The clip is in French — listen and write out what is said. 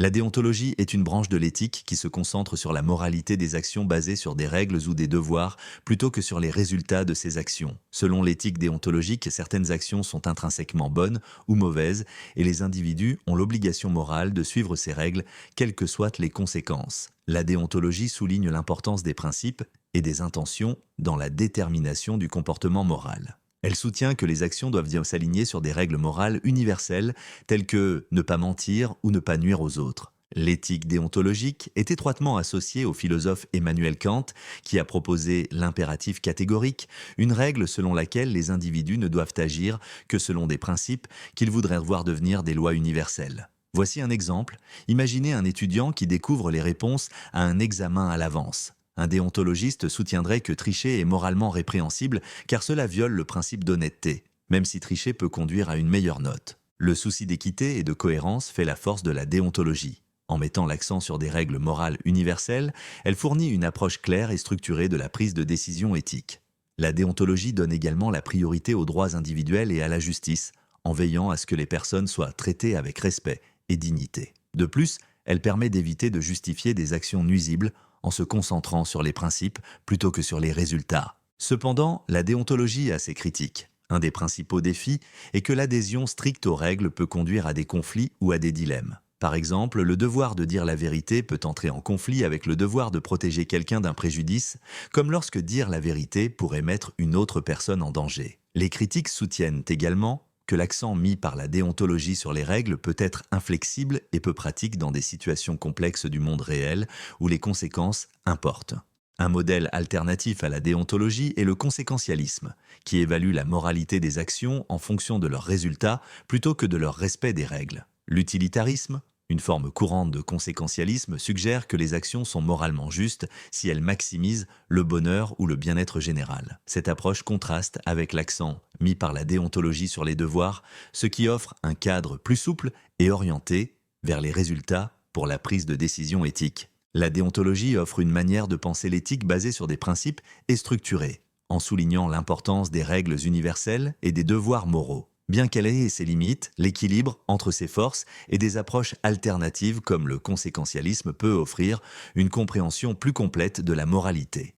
La déontologie est une branche de l'éthique qui se concentre sur la moralité des actions basées sur des règles ou des devoirs plutôt que sur les résultats de ces actions. Selon l'éthique déontologique, certaines actions sont intrinsèquement bonnes ou mauvaises et les individus ont l'obligation morale de suivre ces règles, quelles que soient les conséquences. La déontologie souligne l'importance des principes et des intentions dans la détermination du comportement moral. Elle soutient que les actions doivent bien s'aligner sur des règles morales universelles telles que ne pas mentir ou ne pas nuire aux autres. L'éthique déontologique est étroitement associée au philosophe Emmanuel Kant qui a proposé l'impératif catégorique, une règle selon laquelle les individus ne doivent agir que selon des principes qu'ils voudraient voir devenir des lois universelles. Voici un exemple. Imaginez un étudiant qui découvre les réponses à un examen à l'avance. Un déontologiste soutiendrait que tricher est moralement répréhensible car cela viole le principe d'honnêteté, même si tricher peut conduire à une meilleure note. Le souci d'équité et de cohérence fait la force de la déontologie. En mettant l'accent sur des règles morales universelles, elle fournit une approche claire et structurée de la prise de décision éthique. La déontologie donne également la priorité aux droits individuels et à la justice, en veillant à ce que les personnes soient traitées avec respect et dignité. De plus, elle permet d'éviter de justifier des actions nuisibles en se concentrant sur les principes plutôt que sur les résultats. Cependant, la déontologie a ses critiques. Un des principaux défis est que l'adhésion stricte aux règles peut conduire à des conflits ou à des dilemmes. Par exemple, le devoir de dire la vérité peut entrer en conflit avec le devoir de protéger quelqu'un d'un préjudice, comme lorsque dire la vérité pourrait mettre une autre personne en danger. Les critiques soutiennent également que l'accent mis par la déontologie sur les règles peut être inflexible et peu pratique dans des situations complexes du monde réel où les conséquences importent. Un modèle alternatif à la déontologie est le conséquentialisme, qui évalue la moralité des actions en fonction de leurs résultats plutôt que de leur respect des règles. L'utilitarisme, une forme courante de conséquentialisme, suggère que les actions sont moralement justes si elles maximisent le bonheur ou le bien-être général. Cette approche contraste avec l'accent mis par la déontologie sur les devoirs, ce qui offre un cadre plus souple et orienté vers les résultats pour la prise de décision éthique. La déontologie offre une manière de penser l'éthique basée sur des principes et structurée, en soulignant l'importance des règles universelles et des devoirs moraux. Bien qu'elle ait ses limites, l'équilibre entre ses forces et des approches alternatives comme le conséquentialisme peut offrir une compréhension plus complète de la moralité.